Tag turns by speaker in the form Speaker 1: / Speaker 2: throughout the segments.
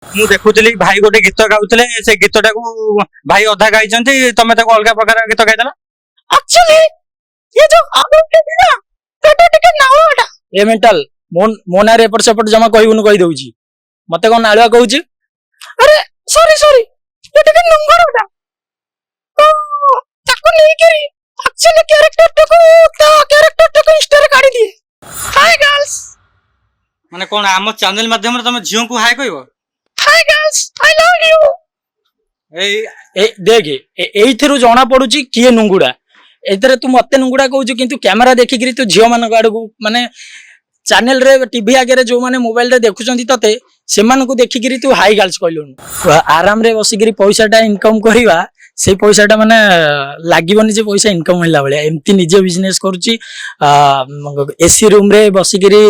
Speaker 1: ମୁଁ ଦେଖୁଥିଲି ଭାଇ ଗୋଟେ ଗୀତ ଗାଉଥିଲେ ସେ ଗୀତଟାକୁ ଭାଇ ଅଧା ଗାଇଛନ୍ତି ତମେ ତାକୁ ଅଲଗା ପ୍ରକାର ଗୀତ ଗାଇଦେଲ।
Speaker 2: ଆକ୍ଚୁଆଲି ये जो आगुटे ना पेटे टिके नाळुआटा ए मेंटल मो नारे एपट सेपट जमा कहबुनु कहि दउची मते कोन नाळुआ कहूची। अरे सॉरी सॉरी ये टिके नंगरटा तो ताको नहीं करी एक्चुअली कैरेक्टर को इंस्टा रे काढी दिए। हाय गर्ल्स
Speaker 1: माने कोन आम चैनल माध्यम रे तमे झियो को हाय कहबो।
Speaker 2: Hi girls I love you. ए देख एइथरु जणा पडुची किए नुंगुडा एतरे तू मते नुंगुडा कहूछु किंतु कैमरा देखिकरी तू झियो मान गाड़ को माने चैनल रे टीवी आगे रे जो माने मोबाइल रे देखुचंती तते सेमान को देखिकरी तू हाई गर्ल्स कहलुनु। आराम रे बसिकरी पैसाटा इनकम करिवा से पैसाटा माने लागिबनी जे पैसा इनकम होला बळे एमती निजे बिजनेस करूची एसी रूम रे बसिकरी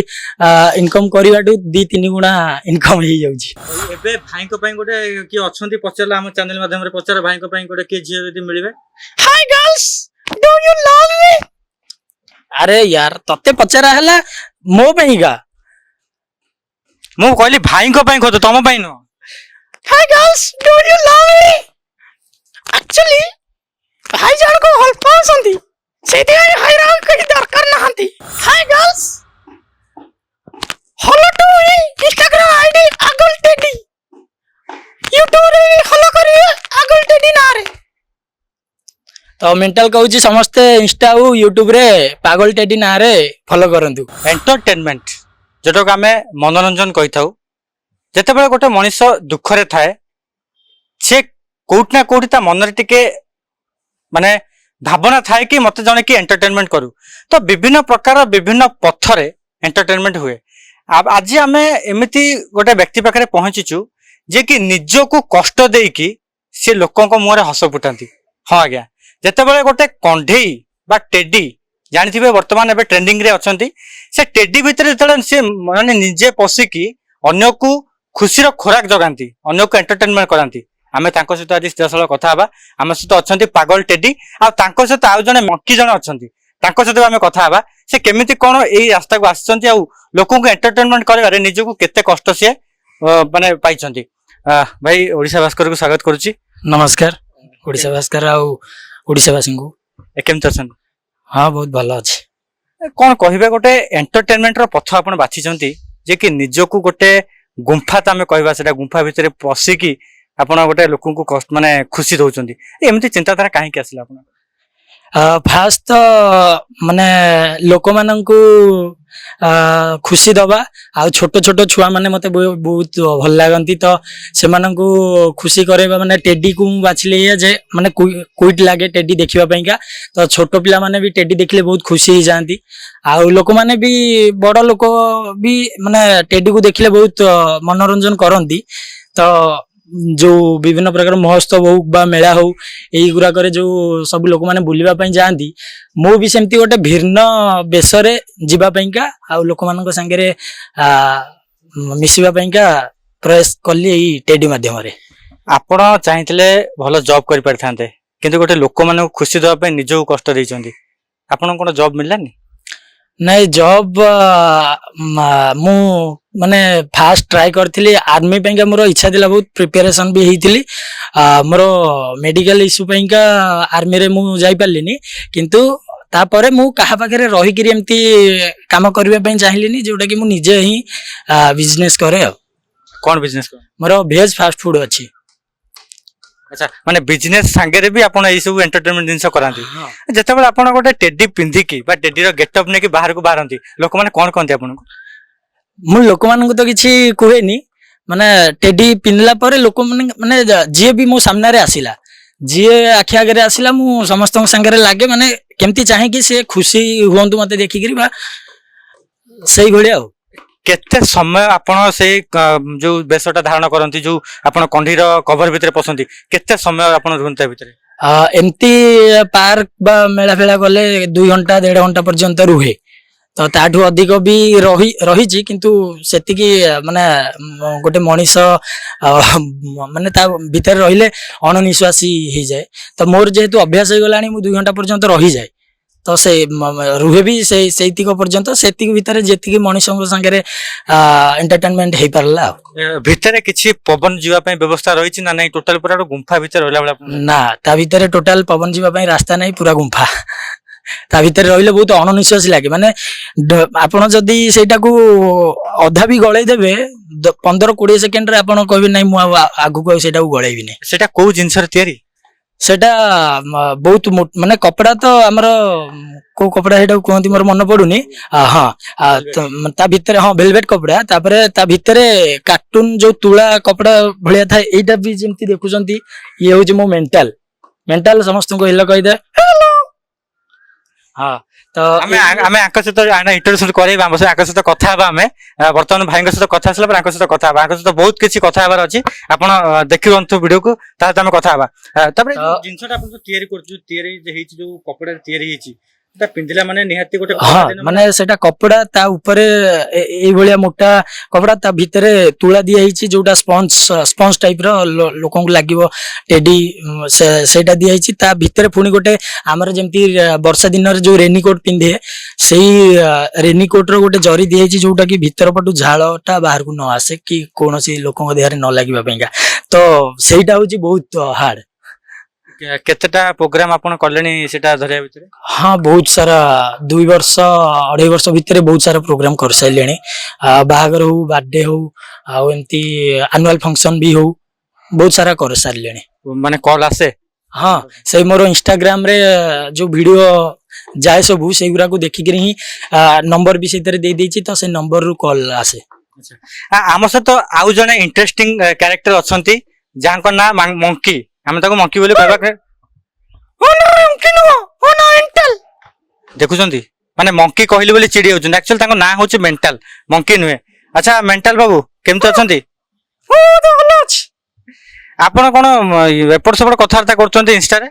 Speaker 2: इनकम करिवाटू 2-3 गुणा इनकम हे जाउची।
Speaker 1: एबे भाई को पई गोटे की अछंती पचरला हम चैनल माध्यम रे पचर भाई को पई गोटे के झियो जदी मिलिबे।
Speaker 2: Hi girls do you love me. अरे यार तते पचरा हला मो पईगा
Speaker 1: मु कहली भाई को पई खोज तम पई न।
Speaker 2: हाय girls do you love me. Actually भाई जान को हल पासंती सेति हाय राव कहि दरकार नहंती। Hi girls hello to Instagram ID आगल टेडी यूट्यूब रे हलो करिए आगल टेडी ना रे। तो मेंटल कहूची समस्ते इंस्टा और यूट्यूब रे पागल टेडी ना रे फॉलो करंतु।
Speaker 1: एंटरटेनमेंट जेटो का हमें मनोरंजन कहि थाउ जेते बेले गोटे मनुष्य दुख रे थाए से कोट ना कोट ता मन रे टिके माने भावना थाए कि मते जने कि एंटरटेनमेंट करू तो विभिन्न प्रकार विभिन्न पथरे एंटरटेनमेंट हुए। आज आमे एमिति गोटे व्यक्ति पाखरे पहुंचीचु जे कि निजो को कष्ट देई कि से लोकों को मुहरे हस फुटांती। हां आज्ञा जेते बेले गोटे कंढेई बा टेडी जानिथिबे वर्तमान एबे ट्रेंडिंग रे अछंती से टेडी भितर जेतले से माने निजे पसी कि अन्य को खुशी रो खोराक जगांती अन्य को एंटरटेनमेंट करांती। आमे तांको सहित आज स्पेशल कथा हबा आमे सहित अछंती पागल टेडी आ तांको सहित आउ जने मंकी जने अछंती तांको सहित आमे कथा हबा से केमिति कोन एई रास्ता को आछंती आ लोकों को एंटरटेनमेंट करबारे निजे को केते कष्ट से माने पाइछंती। भाई ओडिसा भास्कर को स्वागत करूची।
Speaker 2: नमस्कार ओडिसा भास्कर आ ओडिसावासी को
Speaker 1: केमति अछन।
Speaker 2: हाँ बहुत भल अच्छे
Speaker 1: कौन कहे गोटे एंटरटेनमेंट रो पथ आपण बाछिचंती जे कि निजको गोटे गुंफा तामे कहबा सेटा गुंफा भितरे पसिकी आपण गोटे लोकन को कष्ट माने खुशी दउचंती एमती चिंताधारा काहे के आसिला आपण।
Speaker 2: फास्ट तो माने लोक मानन को खुशी दबा आ छोट छोट छुआ माने मते बहुत भल लागंती तो से मानन को खुशी करेबा माने टेडी को बाछले ये जे माने क्यूट लागे टेडी देखिबा पईका तो छोट पिला माने भी टेडी देखले बहुत खुशी हो जांती आ लोक माने भी बड़ लोक भी माने टेडी को देखले बहुत मनोरंजन करंती। तो जो विभिन्न प्रकार महोत्सव हो बा मेला हो एई गुरा करे जो सब लोक माने बुलिबा पई जांती मो भी सेमती गोटे भिन्न बेसरे जीवा पईका आ लोक मानन को संगे रे मिसिबा पईका प्रयास कली एई टेडी माध्यम रे।
Speaker 1: आपण चाहितले भलो जॉब करि परथांते किंतु गोटे लोक माने खुशी दवा पई निजो कष्ट देइचंती आपण कोन जॉब मिललानी।
Speaker 2: नहीं जॉब मु माने फास्ट ट्राई करथिली आर्मी पईका मोर इच्छा दिला बहुत प्रिपरेशन भी हेइथिली मोर मेडिकल इश्यू पईका आर्मी रे मु जाई पारलिनी किंतु तापरे मु कहा पाखरे रही कि एमती काम करबा पई चाहिलिनी जोटा कि मु निजे ही बिजनेस करे।
Speaker 1: कौन बिजनेस कर
Speaker 2: मोर वेज फास्ट फूड अछि।
Speaker 1: अच्छा माने बिजनेस संगे रे भी आपण एई सब एंटरटेनमेंट जिंस करांती जते बेले आपण गोटे टेडी पिंधी की बा टेडी रो गेटअप ने की बाहर को बारंती लोक माने कोन कोनती आपण को।
Speaker 2: मु लोक मान को तो किछि कहैनी माने टेडी पिनला परे लोक माने जे भी मो सामने रे आसिला जे आखि आगे रे आसिला मु समस्त संगे रे लागे माने केमती चाहे कि से खुशी हुंतु मते देखि करी बा सही घळिया हो।
Speaker 1: केते समय आपण से जो बेसटा धारण करंती जो आपण कंढीर कवर भितरे पसंती केते समय आपण रुहंता भितरे
Speaker 2: एमती पार्क बा मेला फेला गले 2 घंटा 1.5 घंटा पर्यंत रुहे तो ताठू अधिक भी रही किंतु सेति की माने गोटे मनीष माने ता भीतर रहिले अणनिश्वासी हो जाए तो मोर जेहेतु अभ्यास हो गलानी मु 2 घंटा पर्यंत रही जाए ତ ସେ ରୁହେ ବି ସେଇତିକ ପର୍ଯ୍ୟନ୍ତ ସେତିକି ଭିତରେ ଯେତିକି ମଣିଷଙ୍କ ସାଙ୍ଗରେ ଏଣ୍ଟରଟେନମେଣ୍ଟ ହେଇପାରିଲା ଆଉ।
Speaker 1: ଭିତରେ କିଛି ପବନ ଯିବା ପାଇଁ ବ୍ୟବସ୍ଥା ରହିଛି ନା ନାଇଁ? ଟୋଟାଲ ପୁରା ଗୋଟେ ଗୁମ୍ଫା ଭିତରେ ରହିଲା ଭଳିଆ ଆପଣ
Speaker 2: ନା, ତା ଭିତରେ ଟୋଟାଲ ପବନ ଯିବା ପାଇଁ ରାସ୍ତା ନାହିଁ, ପୁରା ଗୁମ୍ଫା। ତା ଭିତରେ ରହିଲେ ବହୁତ ଅଣନିଶ୍ୱାସୀ ଲାଗେ। ମାନେ ଆପଣ ଯଦି ସେଇଟାକୁ ଅଧା ବି ଗଳେଇ ଦେବେ 15-20 ସେକେଣ୍ଡରେ ଆପଣ କହିବେ ନାଇଁ ମୁଁ ଆଉ ଆଗକୁ ଆଉ ସେଇଟାକୁ ଗଳେଇବିନି।
Speaker 1: ସେଟା କୋଉ ଜିନିଷରେ ତିଆରି?
Speaker 2: ସେଟା ବହୁତ ମାନେ କପଡା ତ ଆମର କୋଉ କପଡା ସେଇଟାକୁ କୁହନ୍ତି ମୋର ମନେ ପଡୁନି। ହଁ, ତା ଭିତରେ ହଁ ଭେଲଭେଟ କପଡା, ତାପରେ ତା ଭିତରେ କାର୍ଟୁନ ଯୋଉ ତୁଳା କପଡା ଭଳିଆ ଥାଏ। ଏଇଟା ବି ଯେମିତି ଦେଖୁଛନ୍ତି, ଇଏ ହଉଛି ମୋ ମେଣ୍ଟାଲ ସମସ୍ତଙ୍କୁ ହେଲେ କହିଦେ। ହଁ, ତ
Speaker 1: ଆମେ ଆଙ୍କ ସହିତ ଇଣ୍ଟରଭ୍ୟୁ କରିବା, ଆମ ସହିତ ଆଙ୍କ ସହିତ କଥା ହେବା। ଆମେ ବର୍ତ୍ତମାନ ଭାଇଙ୍କ ସହିତ କଥା ଆସିଲା ପରେ ଆଙ୍କ ସହିତ କଥା ହେବା। ଆଙ୍କ ସହିତ ବହୁତ କିଛି କଥା ହେବାର ଅଛି, ଆପଣ ଦେଖିବନ୍ତୁ ଭିଡିଓକୁ, ତାହେଲେ ଆମେ କଥା ହେବା। ତାପରେ ଯୋଉ ଜିନିଷଟା ଆପଣ ତିଆରି କରୁଛୁ, ତିଆରି ହେଇଛି ଯୋଉ କପଡାରେ ତିଆରି ହେଇଛି, ସେଟା ପିନ୍ଧିଲା ମାନେ ନିହାତି ଗୋଟେ
Speaker 2: ହଁ, ମାନେ ସେଟା କପଡା ତା ଉପରେ ଏଇଭଳିଆ ମୋଟା କପଡା, ତା ଭିତରେ ତୁଳା ଦିଆ ହେଇଛି ଯୋଉଟା ସ୍ପଞ୍ଜ ଟାଇପ ର ଲୋକଙ୍କୁ ଲାଗିବ ଟେଡି, ସେଇଟା ଦିଆ ହେଇଛି। ତା ଭିତରେ ପୁଣି ଗୋଟେ ଆମର ଯେମିତି ବର୍ଷା ଦିନରେ ଯୋଉ ରେନିକୋଟ ପିନ୍ଧେ, ସେଇ ରେନିକୋଟ ର ଗୋଟେ ଜରି ଦିଆଯାଇଛି ଯୋଉଟା କି ଭିତର ପଟୁ ଝାଳ ଟା ବାହାରକୁ ନ ଆସେ କି କୌଣସି ଲୋକଙ୍କ ଦେହରେ ନ ଲାଗିବା ପାଇଁକା। ତ ସେଇଟା ହଉଛି ବହୁତ ହାର୍ଡ।
Speaker 1: କେତେଟା ପ୍ରୋଗ୍ରାମ ଆପଣ କଲେଣି ସେଟା ଧରିବା ଭିତରେ?
Speaker 2: ହଁ, ବହୁତ ସାରା 2-2.5 ବର୍ଷ ଭିତରେ ବହୁତ ସାରା ପ୍ରୋଗ୍ରାମ କରିସାରିଲେଣି। ବାହାଘର ହଉ, ବାର୍ଥଡେ ହଉ, ଆଉ ଏମିତି ଆନୁଆଲ ଫଙ୍କସନ ବି ହଉ, ବହୁତ ସାରା କରିସାରିଲେଣି।
Speaker 1: ମାନେ କଲ୍ ଆସେ?
Speaker 2: ହଁ, ସେଇ ମୋର ଇନଷ୍ଟାଗ୍ରାମ ରେ ଯୋଉ ଭିଡିଓ ଯାଏ ସବୁ ସେଇଗୁଡାକୁ ଦେଖିକିରି ହିଁ ନମ୍ବର ବି ସେଇଥିରେ ଦେଇଦେଇଛି, ତ ସେଇ ନମ୍ବରରୁ କଲ୍ ଆସେ।
Speaker 1: ଆମ ସହିତ ଆଉ ଜଣେ ଇଣ୍ଟରେଷ୍ଟିଂ କ୍ୟାରେକ୍ଟର ଅଛନ୍ତି, ଯାହାଙ୍କ ନାଁ ମଙ୍କି। ଆମେ ତାକୁ ମଙ୍କି ବୋଲି କହିବା। ଦେଖୁଛନ୍ତି, ମାନେ ମଙ୍କି କହିଲି ବୋଲି ଚିଡି ଯାଉଛନ୍ତି। ଆକ୍ଚୁଆଲି ତାଙ୍କ ନାଁ ହଉଛି ମେଣ୍ଟାଲ, ମଙ୍କି ନୁହେଁ। ଆଚ୍ଛା ମେଣ୍ଟାଲ ବାବୁ, କେମିତି ଅଛନ୍ତି?
Speaker 2: ଭଲ ଅଛି।
Speaker 1: ଆପଣ କଣ ଏପଟ ସେପଟ କଥାବାର୍ତ୍ତା କରୁଛନ୍ତି ଇନଷ୍ଟାରେ?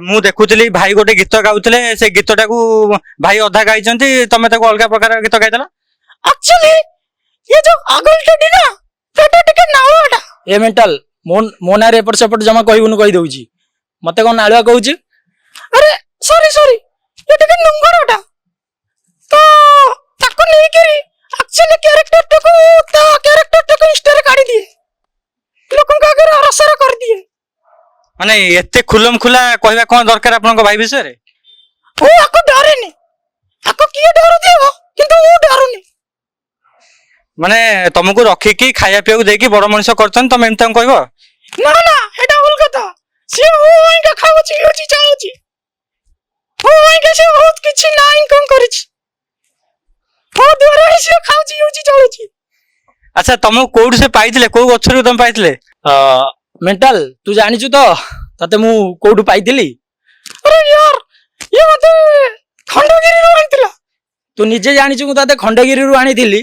Speaker 1: ମୁଁ ଦେଖୁଥିଲି ଭାଇ ଗୋଟେ ଗୀତ ଗାଉଥିଲେ, ସେ ଗୀତଟାକୁ ଭାଇ ଅଧା ଗାଇଛନ୍ତି, ତମେ ତାକୁ ଅଲଗା ପ୍ରକାର ଗୀତ ଗାଇଦେଲ।
Speaker 2: ଆକ୍ଚୁଆଲି ये जो आगल टेडी ना ସେଟା ଟିକେ ନାଳୁଆଟା। ଏ ମେଣ୍ଟାଲ, ମୋ ନାଁରେ ଏପଟ ସେପଟ ଜମା କହିବୁନି, କହିଦଉଛି। ମତେ କଣ ନାଳୁଆ କହୁଛି? ଆରେ ସରି ଏ ଟିକେ ନୁଙ୍ଗରଟା, ତ ତାକୁ ନେଇକିରି ଆକ୍ଚୁଆଲି କ୍ୟାରେକ୍ଟରଟାକୁ ଇନଷ୍ଟାରେ କାଢିଦିଏ, ଲୋକଙ୍କ ଆଗରେ ଅରସର କରିଦିଏ।
Speaker 1: ମାନେ ଏତେ ଖୁଲମ ଖୁଲା କହିବା କଣ ଦରକାର ଆପଣଙ୍କ ଭାଇ ବିଷୟରେ?
Speaker 2: ମୁଁ ଆକୁ ଡରେନି, ଆକୁ କିଏ ଡରୁଥିବ, କିନ୍ତୁ ମୁଁ ଡରୁନି।
Speaker 1: ମାନେ ତମକୁ ରଖିକି ଖାଇବା ପିଇବାକୁ ଦେଇକି ବଡ ମଣିଷ କରୁଛନ୍ତି, ତମେ ଏମିତି ତାଙ୍କୁ କହିବ?
Speaker 2: ନା ଏଟା ଭୁଲ କଥା। ସିଏ ମୁଁ ଖାଉଛି ଚାଲୁଛି, ସେ ବହୁତ କିଛି ନା ଇନକମ କରିଛି, ମୋ ଦ୍ୱାରା ହିଁ ସିଏ ଖାଉଛି ଚଳୁଛି।
Speaker 1: ଆଚ୍ଛା, ତମକୁ କୋଉଠୁ ସେ ପାଇଥିଲେ? କୋଉ ଗଛରୁ ତମେ ପାଇଥିଲେ?
Speaker 2: ମେଣ୍ଟାଲ, ତୁ ଜାଣିଛୁ ତ ତତେ ମୁଁ କୋଉଠୁ ପାଇଥିଲି? ଆରେ ୟାର, ଇଏ ମତେ ଖଣ୍ଡଗିରିରୁ ଆଣିଥିଲା। ତୁ ନିଜେ ଜାଣିଛୁ ମୁଁ ତତେ ଖଣ୍ଡଗିରିରୁ ଆଣିଥିଲି।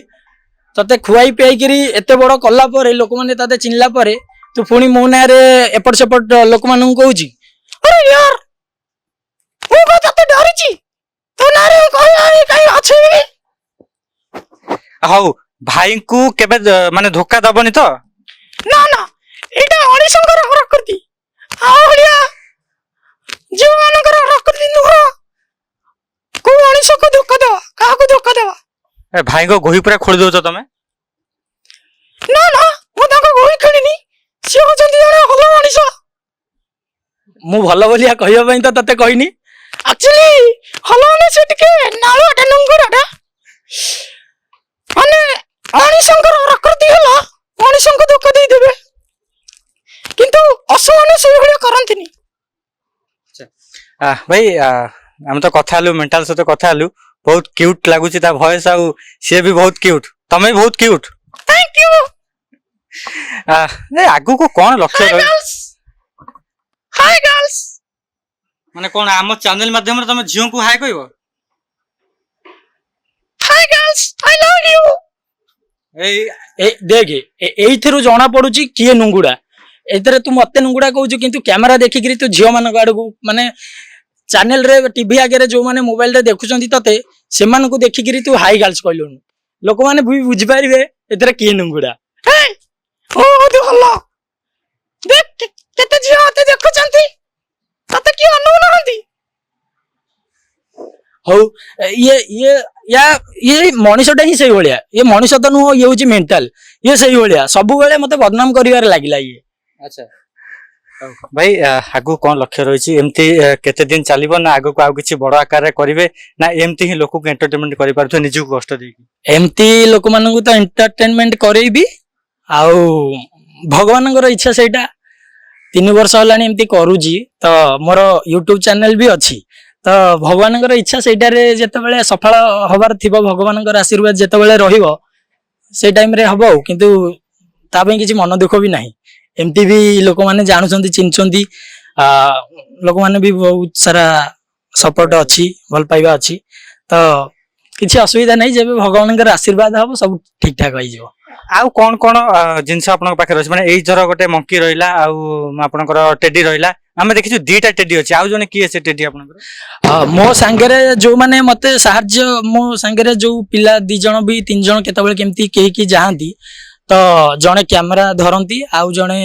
Speaker 2: ତତେ ଖୁଆଇ ପିଆଇକିରି ଏତେ ବଡ କଲା ପରେ, ଲୋକମାନେ ତତେ ଚିହ୍ନିଲା ପରେ, ତୁ ପୁଣି ମୋ ନାଁରେ ଏପଟ ସେପଟ ଲୋକମାନଙ୍କୁ କହୁଛି। ଆରେ ୟାର, ମୁଁ କଣ ତତେ ଡରିଛି? ତୋ ନାଁରେ କାଇଁ ଅଛି?
Speaker 1: ହଉ, ଭାଇଙ୍କୁ କେବେ ମାନେ ଧୋକା ଦବନି ତ?
Speaker 2: ନା ଏଇଟା ମଣିଷଙ୍କର ପ୍ରକୃତି, ଆଉ ଭଳିଆ ଯେଉଁମାନଙ୍କର ପ୍ରକୃତି ନୁହଁ, କୋଉ ମଣିଷକୁ ଧୋକା ଦେବା, କାହାକୁ ଧୋକା ଦେବା?
Speaker 1: ଭାଇଙ୍କ ଗୋହି ପୁରା ଖୋଳି ଦଉଛ ତମେ।
Speaker 2: ନା ମୁଁ ତାଙ୍କ ଗୋହି ଖେଳିନି, ସିଏ ହଉଛନ୍ତି ଜଣେ ଭଲ ମଣିଷ। ମୁଁ ଭଲ ବୋଲିଆ କହିବା ପାଇଁ ତ ତତେ କହିନି। ଆକ୍ଚୁଆଲି ଭଲ ମାନେ ସେ ଟିକେ ନାଳୁଆଟା, ନୁଙ୍ଗୁରାଟା। ମାନେ ମଣିଷଙ୍କର ପ୍ରକୃତି ହେଲା ମଣିଷଙ୍କୁ ଧୋକା ଦେଇଦେବେ, କିନ୍ତୁ ଅସୁମାନେ ସେଇଭଳିଆ କରନ୍ତିନି।
Speaker 1: ଭାଇ, ଆମେ ତ କଥା ହେଲୁ, ମେଣ୍ଟାଲ ସହିତ କଥା ହେଲୁ, ବହୁତ କ୍ୟୁଟ ଲାଗୁଛି ତା ଭଏସ, ଆଉ ସିଏ ବି ବହୁତ କ୍ୟୁଟ, ତମେ ବି ବହୁତ କ୍ୟୁଟ।
Speaker 2: Thank you.
Speaker 1: ଆଗକୁ କଣ ଲକ୍ଷ୍ୟ
Speaker 2: ହାଇ ଗାର୍ଲସ,
Speaker 1: ମାନେ କଣ ଆମ ଚ୍ୟାନେଲ ମାଧ୍ୟମରେ ତମେ ଝିଅଙ୍କୁ ହାଇ କହିବ?
Speaker 2: Hi girls, I love you. ଦେଖ, ଏଇଥିରୁ ଜଣା ପଡୁଛି କିଏ ନୁଙ୍ଗୁଡା। ଏଥିରେ ତୁ ମତେ ନୁଙ୍ଗୁଡା କହୁଛୁ, କିନ୍ତୁ କ୍ୟାମେରା ଦେଖିକିରି ତୁ ଝିଅ ମାନଙ୍କ ଆଡକୁ, ମାନେ ଚ୍ୟାନେଲ ରେ, ଟିଭି ଆଗରେ ଯୋଉମାନେ ମୋବାଇଲ ରେ ଦେଖୁଛନ୍ତି ତତେ, ସେମାନଙ୍କୁ ଦେଖିକିରି ତୁ ହାଇ ଗାର୍ଲସ କହିଲୁନୁ। ଲୋକମାନେ ବୁଝିପାରିବେ ଏଥିରେ କିଏ ନୁଙ୍ଗୁଡା। ବହୁତ ଭଲ। କେତେ ଝିଅ ମତେ ଦେଖୁଛନ୍ତି, ତତେ କିଏ ଅନଉନାହାନ୍ତି? ହଉ ଇଏ ଇଏ ୟା ଇଏ ମଣିଷଟା ହିଁ ସେଇଭଳିଆ, ଇଏ ମଣିଷ ତ ନୁହଁ, ଇଏ ହଉଛି ମେଣ୍ଟାଲ, ଇଏ ସେଇଭଳିଆ ସବୁବେଳେ ମତେ ବଦନାମ କରିବାରେ ଲାଗିଲା ଇଏ।
Speaker 1: ଆଚ୍ଛା ଭାଇ ଆଗକୁ କଣ ଲକ୍ଷ୍ୟ ରହିଛି? ଏମିତି କେତେ ଦିନ ଚାଲିବ ନା ଆଗକୁ ଆଉ କିଛି ବଡ ଆକାରରେ କରିବେ ନା ଏମିତି ହିଁ ଲୋକଙ୍କୁ ଏଣ୍ଟରଟେନମେଣ୍ଟ କରିପାରୁଥିବେ ନିଜକୁ କଷ୍ଟ ଦେଇକି?
Speaker 2: ଏମିତି ଲୋକମାନଙ୍କୁ ତ ଏଣ୍ଟରଟେନମେଣ୍ଟ କରେଇବି, ଆଉ ଭଗବାନଙ୍କର ଇଚ୍ଛା ସେଇଟା। 3 ବର୍ଷ ହେଲାଣି ଏମିତି କରୁଛି, ତ ମୋର ୟୁଟ୍ୟୁବ ଚ୍ୟାନେଲ ବି ଅଛି। ତ ଭଗବାନଙ୍କର ଇଚ୍ଛା ସେଇଟାରେ ଯେତେବେଳେ ସଫଳ ହବାର ଥିବ, ଭଗବାନଙ୍କର ଆଶୀର୍ବାଦ ଯେତେବେଳେ ରହିବ ସେଇ ଟାଇମରେ ହବ ଆଉ। କିନ୍ତୁ ତା ପାଇଁ କିଛି ମନ ଦୁଃଖ ବି ନାହିଁ। ଏମିତି ବି ଲୋକମାନେ ଜାଣୁଛନ୍ତି, ଚିହ୍ନିଛନ୍ତି, ଲୋକମାନେ ବି ବହୁତ ସାରା ସପୋର୍ଟ ଅଛି, ଭଲ ପାଇବା ଅଛି। ତ କିଛି ଅସୁବିଧା ନାହିଁ, ଯେବେ ଭଗବାନଙ୍କର ଆଶୀର୍ବାଦ ହବ ସବୁ ଠିକ ଠାକ ହେଇଯିବ।
Speaker 1: ଆଉ କଣ କଣ ଜିନିଷ ଆପଣଙ୍କ ପାଖରେ ଅଛି? ମାନେ ଏଇ ଧର ଗୋଟେ ମଙ୍କି ରହିଲା ଆଉ ଆପଣଙ୍କର ଟେଡି ରହିଲା, ଆମେ ଦେଖିଛୁ 2ଟା ଟେଡି ଅଛି, ଆଉ ଜଣେ କିଏ ସେ ଟେଡି ଆପଣଙ୍କର?
Speaker 2: ମୋ ସାଙ୍ଗରେ ଯୋଉମାନେ ମତେ ସାହାଯ୍ୟ, ମୋ ସାଙ୍ଗରେ ଯୋଉ ପିଲା 2 ଜଣ ବି 3 ଜଣ କେତେବେଳେ କେମିତି କେହି କି ଯାଆନ୍ତି, ତ ଜଣେ କ୍ୟାମେରା ଧରନ୍ତି, ଆଉ ଜଣେ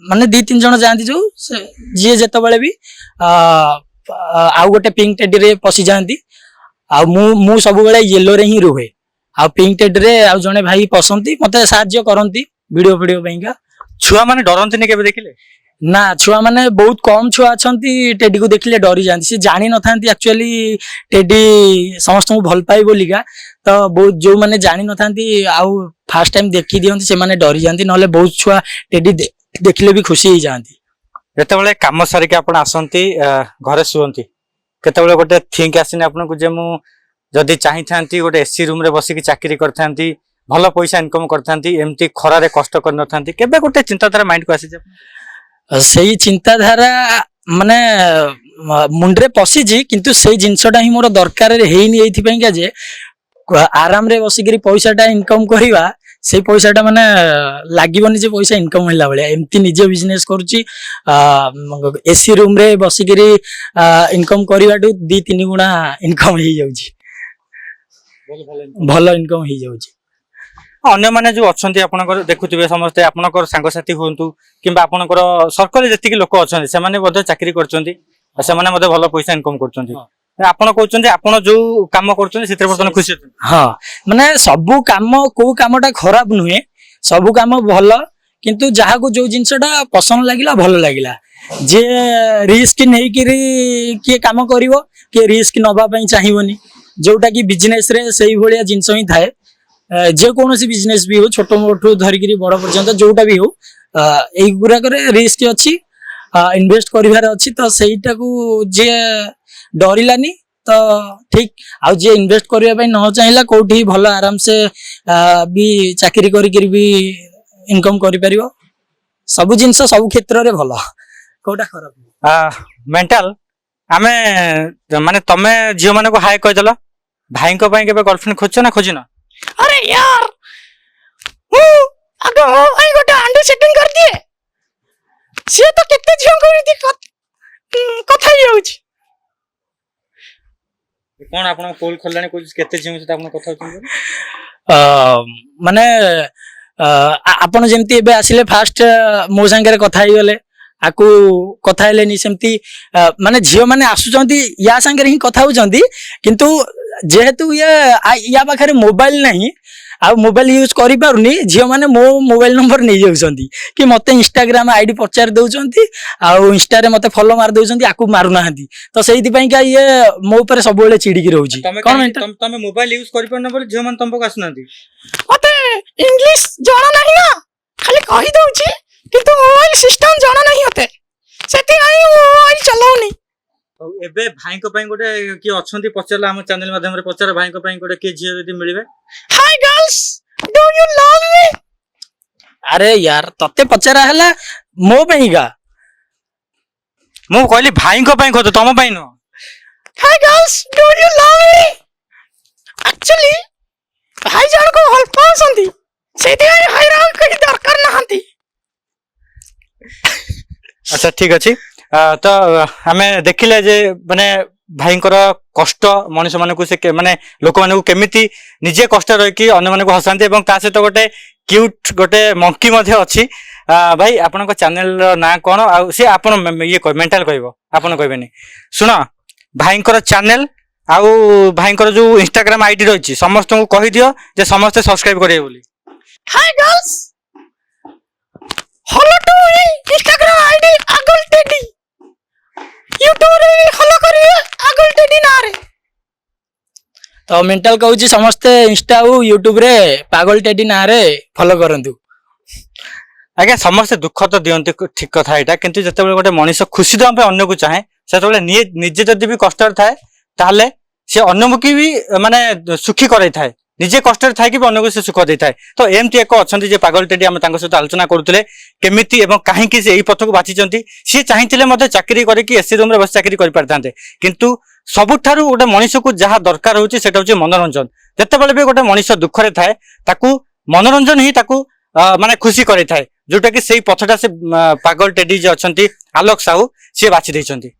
Speaker 2: ମାନେ 2-3 ଜଣ ଯାଆନ୍ତି ଯୋଉ ଯିଏ ଯେତେବେଳେ ବି ଆଉ ଗୋଟେ ପିଙ୍କ ଟେଡିରେ ପଶି ଯାଆନ୍ତି, ଆଉ ମୁଁ ସବୁବେଳେ ୟେଲୋରେ ହିଁ ରୁହେ, ଆଉ ପିଙ୍କ ଟେଡିରେ ଆଉ ଜଣେ ଭାଇ ପଶନ୍ତି, ମତେ ସାହାଯ୍ୟ କରନ୍ତି ଭିଡିଓ ପାଇଁକା।
Speaker 1: ଛୁଆ ମାନେ ଡରନ୍ତିନି କେବେ ଦେଖିଲେ?
Speaker 2: ନା, ଛୁଆ ମାନେ ବହୁତ କମ ଛୁଆ ଅଛନ୍ତି ଟେଡିକୁ ଦେଖିଲେ ଡରି ଯାଆନ୍ତି, ସେ ଜାଣିନଥାନ୍ତି ଆକ୍ଚୁଆଲି ଟେଡି ସମସ୍ତଙ୍କୁ ଭଲ ପାଏ ବୋଲିକା। ତ ବହୁତ ଯୋଉମାନେ ଜାଣିନଥାନ୍ତି ଆଉ ଫାର୍ଷ୍ଟ ଟାଇମ ଦେଖି ଦିଅନ୍ତି ସେମାନେ ଡରି ଯାଆନ୍ତି, ନହେଲେ ବହୁତ ଛୁଆ ଟେଡି ଦେଖିଲେ ବି ଖୁସି ହେଇଯାଆନ୍ତି।
Speaker 1: ଯେତେବେଳେ କାମ ସାରିକି ଆପଣ ଆସନ୍ତି ଘରେ ଶୁଅନ୍ତି, କେତେବେଳେ ଗୋଟେ ଥିଙ୍କ ଆସିନି ଆପଣଙ୍କୁ ଯେ ମୁଁ ଯଦି ଚାହିଁଥାନ୍ତି ଗୋଟେ ଏସି ରୁମ ରେ ବସିକି ଚାକିରି କରିଥାନ୍ତି, ଭଲ ପଇସା ଇନକମ କରିଥାନ୍ତି, ଏମିତି ଖରାରେ କଷ୍ଟ କରିନଥାନ୍ତି, କେବେ ଗୋଟେ ଚିନ୍ତାଧାରା ମାଇଣ୍ଡକୁ ଆସିଛି?
Speaker 2: ସେଇ ଚିନ୍ତାଧାରା ମାନେ ମୁଣ୍ଡରେ ପଶିଛି, କିନ୍ତୁ ସେଇ ଜିନିଷଟା ହିଁ ମୋର ଦରକାର ହେଇନି ଏଇଥିପାଇଁକା ଯେ ଆରାମରେ ବସିକିରି ପଇସାଟା ଇନକମ କରିବା, ସେଇ ପଇସାଟା ମାନେ ଲାଗିବନି ଯେ ପଇସା ଇନକମ ହେଲା ଭଳିଆ। ଏମିତି ନିଜେ ବିଜନେସ କରୁଛି, ଏସି ରୁମରେ ବସିକିରି ଇନକମ କରିବାଠୁ 2-3 ଗୁଣା ଇନକମ ହେଇଯାଉଛି, ଭଲ ଇନକମ ହେଇଯାଉଛି।
Speaker 1: ଅନ୍ୟମାନେ ଯୋଉ ଅଛନ୍ତି ଆପଣଙ୍କର ଦେଖୁଥିବେ ସମସ୍ତେ, ଆପଣଙ୍କର ସାଙ୍ଗସାଥି ହୁଅନ୍ତୁ କିମ୍ବା ଆପଣଙ୍କର ସର୍କଲରେ ଯେତିକି ଲୋକ ଅଛନ୍ତି ସେମାନେ ମଧ୍ୟ ଚାକିରି କରୁଛନ୍ତି, ସେମାନେ ମଧ୍ୟ ଭଲ ପଇସା ଇନକମ କରୁଛନ୍ତି। ଆପଣ କହୁଛନ୍ତି ଆପଣ ଯୋଉ କାମ କରୁଛନ୍ତି ସେଥିରେ ବର୍ତ୍ତମାନ ଖୁସି ଅଛନ୍ତି?
Speaker 2: ହଁ, ମାନେ ସବୁ କାମ, କୋଉ କାମଟା ଖରାପ ନୁହେଁ, ସବୁ କାମ ଭଲ, କିନ୍ତୁ ଯାହାକୁ ଯୋଉ ଜିନିଷଟା ପସନ୍ଦ ଲାଗିଲା, ଭଲ ଲାଗିଲା, ଯିଏ ରିସ୍କ ନେଇକିରି କିଏ କାମ କରିବ, କିଏ ରିସ୍କ ନବା ପାଇଁ ଚାହିଁବନି। ଯୋଉଟା କି ବିଜନେସ ରେ ସେଇଭଳିଆ ଜିନିଷ ହିଁ ଥାଏ। ଯେକୌଣସି ବିଜନେସ ବି ହଉ, ଛୋଟ ମୋଠୁ ଧରିକିରି ବଡ ପର୍ଯ୍ୟନ୍ତ ଯୋଉଟା ବି ହଉ, ଏଇଗୁଡାକରେ ରିସ୍କ ଅଛି, ଇନଭେଷ୍ଟ କରିବାର ଅଛି। ତ ସେଇଟାକୁ ଯିଏ ଡରିଲାନି ତ ଠିକ, ଆଉ ଯିଏ ଇନଭେଷ୍ଟ କରିବା ପାଇଁ ନ ଚାହିଁଲା, କୋଉଠି ଭଲ ଆରାମସେ ବି ଚାକିରି କରିକିରି ବି ଇନକମ କରିପାରିବ। ସବୁ ଜିନିଷ ସବୁ କ୍ଷେତ୍ରରେ ଭଲ, କୋଉଟା ଖରାପ?
Speaker 1: ମେଣ୍ଟାଲ, ଆମେ ମାନେ ତମେ ଝିଅ ମାନଙ୍କୁ ହାଏ କହିଦେଲ, ଭାଇଙ୍କ ପାଇଁ କେବେ ଗର୍ଲଫ୍ରେଣ୍ଡ ଖୋଜଛ ନା ଖୋଜିନ?
Speaker 2: अरे यार ମୁଁ ଆଗ ମୋ ପାଇଁ ଗୋଟେ ଆଣ୍ଡୁ ସେଟିଂ କରିଦିଏ, ସିଏ ତ କେତେ ଝିଅଙ୍କୁ କଥା ହେଇଯାଉଛି।
Speaker 1: କଣ ଆପଣଙ୍କ ପୋଲ ଖୋଲିଲାଣି, କହୁଛି କେତେ ଝିଅଙ୍କ ସହିତ ଆପଣ କଥା ହଉଛନ୍ତି?
Speaker 2: ମାନେ ଆପଣ ଯେମିତି ଏବେ ଆସିଲେ ଫାଷ୍ଟ ମୋ ସାଙ୍ଗରେ କଥା ହେଇଗଲେ, ଆକୁ କଥା ହେଲେନି, ସେମିତି ମାନେ ଝିଅ ମାନେ ଆସୁଛନ୍ତି ୟା ସାଙ୍ଗରେ ହିଁ କଥା ହଉଛନ୍ତି, କିନ୍ତୁ ଯେହେତୁ ୟା ପାଖରେ ମୋବାଇଲ ନାହିଁ ଆଉ ମୋବାଇଲ ୟୁଜ କରିପାରୁନି, ଝିଅ ମାନେ ମୋ ମୋବାଇଲ ନମ୍ବର ନେଇଯାଉଛନ୍ତି କି ମତେ ଇନଷ୍ଟାଗ୍ରାମ ଆଇଡି ପଚାରି ଦଉଛନ୍ତି, ଆଉ ଇନଷ୍ଟାରେ ମତେ ଫଲୋ ମାରି ଦଉଛନ୍ତି, ଆକୁ ମାରୁନାହାନ୍ତି। ତ ସେଇଥିପାଇଁକା ଇଏ ମୋ ଉପରେ ସବୁବେଳେ ଚିଡିକି ରହୁଛି।
Speaker 1: ତମେ ମୋବାଇଲ ୟୁଜ କରିପାରୁନ ବୋଲି ଝିଅ ମାନେ ତମ ପାଖକୁ ଆସୁନାହାନ୍ତି?
Speaker 2: ମତେ ଇଂଲିଶ ଜଣା ନାହିଁ ନା, ଖାଲି କହିଦଉଛି, କିନ୍ତୁ ମୋବାଇଲ ସିଷ୍ଟମ ଜଣା ନାହିଁ ମତେ, ସେଥିପାଇଁ ମୋବାଇଲ ଚଲାଉନି।
Speaker 1: ଏବେ ଭାଇଙ୍କ ପାଇଁ ଗୋଟେ କିଏ ଅଛନ୍ତି ପଚାରିଲା, ଆମ ଚ୍ୟାନେଲ ମାଧ୍ୟମରେ ପଚାର, ଭାଇଙ୍କ ପାଇଁ ଗୋଟେ କିଏ ଝିଅ ଯଦି ମିଳିବେ?
Speaker 2: Hi girls, do you love me? ଆରେ यार ତତେ ପଚାରା ହେଲା ମୋ ପାଇଁକା,
Speaker 1: ମୁଁ କହିଲି ଭାଇଙ୍କ ପାଇଁ ଖୋଜ, ତମ ପାଇଁ ନୁହଁ।
Speaker 2: Hi girls, do you love me? Actually ଭାଇ ଜଣକୁ ଭଲ ପାଉଛନ୍ତି, ସେଇଥିପାଇଁ ଭାଇର କେହି ଦରକାର ନାହାନ୍ତି।
Speaker 1: ଆଚ୍ଛା ଠିକ ଅଛି, ତ ଆମେ ଦେଖିଲେ ଯେ ମାନେ ଭାଇଙ୍କର କଷ୍ଟ, ମଣିଷ ମାନଙ୍କୁ ସେ ମାନେ ଲୋକମାନଙ୍କୁ କେମିତି ନିଜେ କଷ୍ଟ ରହିକି ଅନ୍ୟମାନଙ୍କୁ ହସାନ୍ତି, ଏବଂ ତା ସହିତ ଗୋଟେ କ୍ୟୁଟ ଗୋଟେ ମଙ୍କି ମଧ୍ୟ ଅଛି। ଭାଇ ଆପଣଙ୍କ ଚ୍ୟାନେଲର ନାଁ କଣ? ଆଉ ସେ ଆପଣ ଇଏ ମେଣ୍ଟାଲ କହିବ, ଆପଣ କହିବେନି। ଶୁଣ, ଭାଇଙ୍କର ଚ୍ୟାନେଲ ଆଉ ଭାଇଙ୍କର ଯୋଉ ଇନଷ୍ଟାଗ୍ରାମ ଆଇଡି ରହିଛି ସମସ୍ତଙ୍କୁ କହିଦିଅ ଯେ ସମସ୍ତେ ସବସ୍କ୍ରାଇବ କରିବେ ବୋଲି।
Speaker 2: Hi girls follow to Instagram ID आगुल टेडी यूट्यूब रे फॉलो करिए आगुल टेडी ना रे। तो मेंटल कहूची समस्ते इंस्टा और यूट्यूब रे पागल टेडी ना रे फॉलो करंतु।
Speaker 1: आज्ञा समस्ते दुख तो दियंती ठीक कथा एटा, किंतु जेतेबेले गोटे मनीष खुशी देवा पे अन्य को चाहे सेतेबेले निजे जदि भी कष्ट थाए ताहले से अन्यमुखी भी माने सुखी करे थाए, निजे कष्ट थाए कि अन्य को से सुख दे थाए। तो एमती एक अच्छा जे पागल टेडी आम सहित आलोचना करुले केमिति एवं कहीं से पथ को बाछिचंती। सी चाहिए चाकरी करके एसी रूम रे बस चाकरी कर पारथांते, किंतु सबुठारु गोटे मनीष को जहाँ दरकार होची सेटा होची मनोरंजन। जेतेबेले भी गोटे मनीष दुख रे थाए ताकू मनोरंजन ही ताकू माने खुशी करे थाए, जोटा कि सेई पथटा से पागल टेडी जे अछंती आलोक साहू सी बाछि दैछंती।